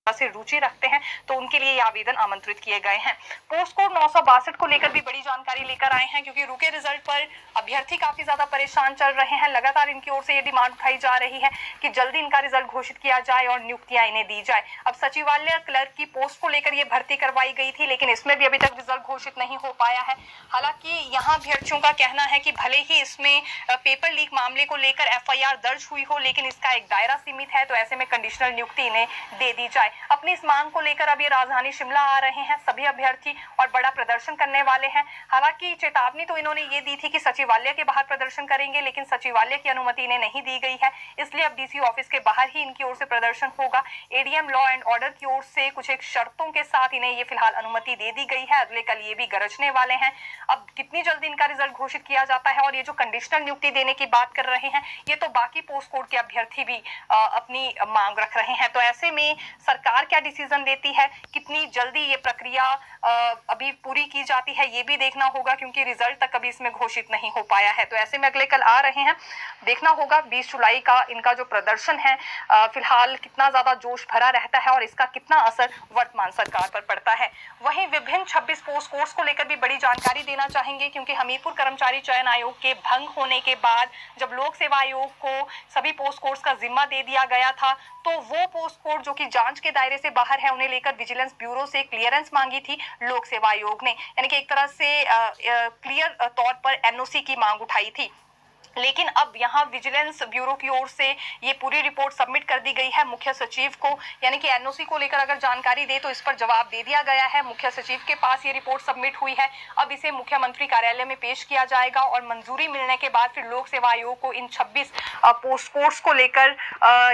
से रुचि रखते हैं तो उनके लिए ये आवेदन आमंत्रित किए गए हैं। पोस्ट कोड 962 को लेकर भी बड़ी जानकारी लेकर आए हैं, क्योंकि रुके रिजल्ट पर अभ्यर्थी काफी ज्यादा परेशान चल रहे हैं। लगातार इनकी ओर से ये डिमांड उठाई जा रही है कि जल्दी इनका रिजल्ट घोषित किया जाए और नियुक्तियां इन्हें दी जाए। अब सचिवालय क्लर्क की पोस्ट को लेकर ये भर्ती करवाई गई थी, लेकिन इसमें भी अभी तक रिजल्ट घोषित नहीं हो पाया है। हालांकि यहाँ अभ्यर्थियों का कहना है कि भले ही इसमें पेपर लीक मामले को लेकर एफआईआर दर्ज हुई हो, लेकिन इसका एक दायरा सीमित है, तो ऐसे में कंडीशनल नियुक्ति इन्हें दे दी जाए। अपनी इस मांग को लेकर अब ये राजधानी शिमला आ रहे हैं सभी अभ्यर्थी और बड़ा प्रदर्शन करने वाले हैं। हालांकि चेतावनी तो इन्होंने ये दी थी कि सचिवालय के बाहर प्रदर्शन करेंगे, लेकिन सचिवालय की अनुमति इन्हें नहीं दी गई है, इसलिए अब डीसी ऑफिस के बाहर ही इनकी ओर से प्रदर्शन होगा। एडीएम लॉ एंड ऑर्डर की ओर से कुछ एक शर्तों के साथ इन्हें ये फिलहाल अनुमति दे दी गई है। अगले कल ये भी गरजने वाले हैं। अब कितनी जल्दी इनका रिजल्ट घोषित किया जाता है, और ये जो कंडीशनल नियुक्ति देने की बात कर रहे हैं, ये तो बाकी पोस्ट कोड के अभ्यर्थी भी अपनी मांग रख रहे हैं। तो ऐसे में सरकार क्या डिसीजन लेती है, कितनी जल्दी ये प्रक्रिया अभी पूरी की जाती है, ये भी देखना होगा, क्योंकि रिजल्ट तक अभी इसमें घोषित नहीं हो पाया है। तो ऐसे में अगले कल आ रहे हैं, देखना होगा 20 जुलाई का इनका जो प्रदर्शन है फिलहाल कितना ज्यादा जोश भरा रहता है और इसका कितना असर वर्तमान सरकार पर पड़ता है। वहीं विभिन्न 26 पोस्ट कोर्स को लेकर भी बड़ी जानकारी देना चाहेंगे, क्योंकि हमीरपुर कर्मचारी चयन आयोग के भंग होने के बाद जब लोक सेवा आयोग को सभी पोस्ट कोर्स का जिम्मा दे दिया गया था, तो वो पोस्ट कोड जो कि जांच के दायरे से बाहर है, उन्हें लेकर विजिलेंस ब्यूरो से क्लियरेंस मांगी थी लोक सेवा आयोग ने, यानी कि एक तरह से क्लियर तौर पर एनओसी की मांग उठाई थी। लेकिन अब यहाँ विजिलेंस ब्यूरो की ओर से ये पूरी रिपोर्ट सबमिट कर दी गई है मुख्य सचिव को, यानी कि एनओसी को लेकर अगर जानकारी दे तो इस पर जवाब दे दिया गया है। मुख्य सचिव के पास ये रिपोर्ट सबमिट हुई है। अब इसे मुख्यमंत्री कार्यालय में पेश किया जाएगा और मंजूरी मिलने के बाद फिर लोक सेवा आयोग को इन 26 पोस्ट कोर्स को लेकर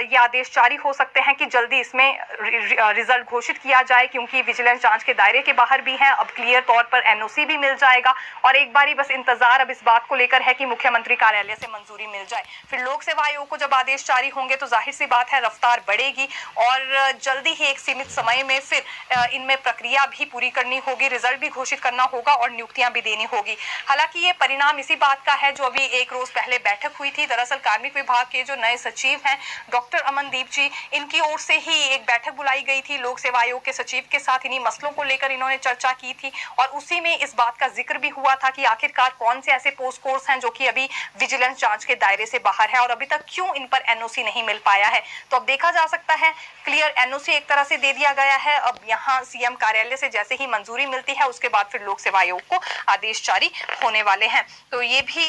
ये आदेश जारी हो सकते हैं कि जल्दी इसमें रिजल्ट घोषित किया जाए, क्योंकि विजिलेंस जांच के दायरे के बाहर भी हैं। अब क्लियर तौर पर एनओसी भी मिल जाएगा और एक बारी बस इंतजार अब इस बात को लेकर है कि मुख्यमंत्री कार्यालय से मंजूरी मिल जाए। फिर लोक सेवा आयोग को जब आदेश जारी होंगे तो जाहिर सी बात है रफ्तार बढ़ेगी और जल्दी ही एक सीमित समय में फिर इनमें प्रक्रिया भी पूरी करनी होगी, रिजल्ट भी घोषित करना होगा और नियुक्तियां भी देनी होगी। हालांकि ये परिणाम इसी बात का है जो अभी एक रोज पहले बैठक हुई थी। दरअसल कार्मिक विभाग के जो नए सचिव हैं डॉक्टर अमनदीप जी, इनकी ओर से ही एक बैठक बुलाई गई थी लोक सेवा आयोग के सचिव के साथ। इन्हीं मसलों को लेकर इन्होंने चर्चा की थी और उसी में इस बात का जिक्र भी हुआ था कि आखिरकार कौन से ऐसे पोस्ट कोर्स हैं जो कि अभी विजिलेंस जांच के दायरे से बाहर है और अभी तक क्यों इन पर एनओसी नहीं मिल पाया है। तो अब देखा जा सकता है क्लियर एनओसी एक तरह से दे दिया गया है। अब यहाँ सीएम कार्यालय से जैसे ही मंजूरी मिलती है उसके बाद फिर लोक सेवा आयोग को आदेश जारी होने वाले हैं। तो ये भी